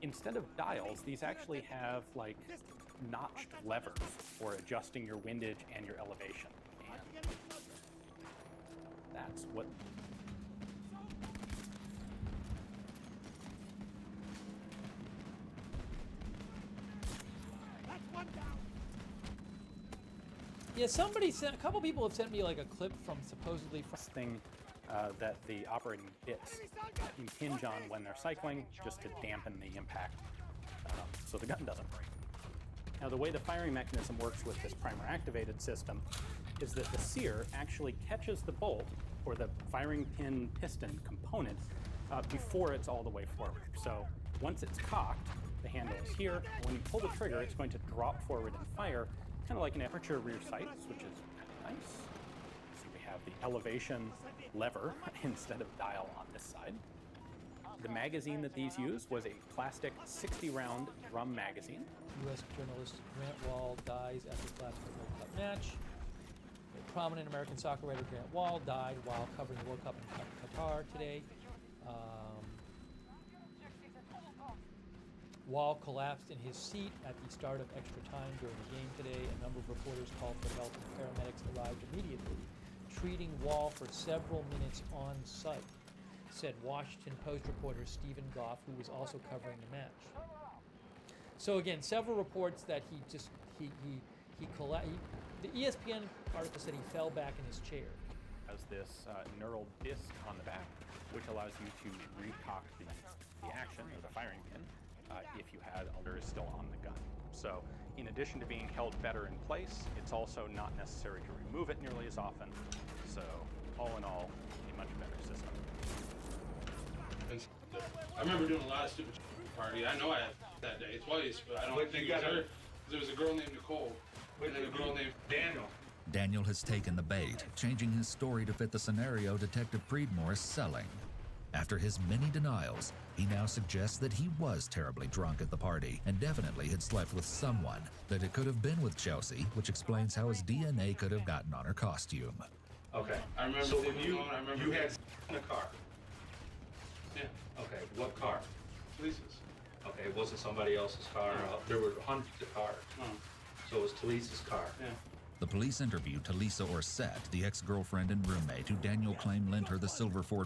Instead of dials, these actually have like notched levers for adjusting your windage and your elevation. And that's what Yeah, a couple people have sent me like a clip from supposedly from thing that the operating bits impinge on when they're cycling, just to dampen the impact so the gun doesn't break. Now, the way the firing mechanism works with this primer activated system is that the sear actually catches the bolt or the firing pin piston component before it's all the way forward. So once it's cocked, the handle is here. When you pull the trigger, it's going to drop forward and fire, kind of like an aperture rear sights, which is kind of nice. So we have the elevation lever instead of dial on this side. The magazine that these use was a plastic 60-round drum magazine. U.S. journalist Grant Wall dies after collapse of the World Cup match. A prominent American soccer writer Grant Wall died while covering the World Cup in Qatar today. Wall collapsed in his seat at the start of extra time during the game today. A number of reporters called for help and paramedics arrived immediately, treating Wall for several minutes on site, said Washington Post reporter Stephen Goff, who was also covering the match. So again, several reports that he collapsed. The ESPN article said he fell back in his chair. Has this knurled disc on the back, which allows you to recock the action or the firing pin if you had a is still on the gun. So in addition to being held better in place, it's also not necessary to remove it nearly as often. So all in all, a much better system. I remember doing a lot of stupid party. I know I had that day twice, but I don't think it was her. There was a girl named Nicole and then a girl named Daniel. Daniel has taken the bait, changing his story to fit the scenario Detective Creedmoor is selling. After his many denials, he now suggests that he was terribly drunk at the party and definitely had slept with someone, that it could have been with Chelsea, which explains how his DNA could have gotten on her costume. Okay. I remember. So when you had in a car. Yeah. Okay, what car? Lisa's. Okay, it wasn't somebody else's car. There were hundreds of cars. Oh. So it was Talisa's car. Yeah. The police interviewed Talisa Orsett, the ex-girlfriend and roommate who Daniel claimed lent her the silver Ford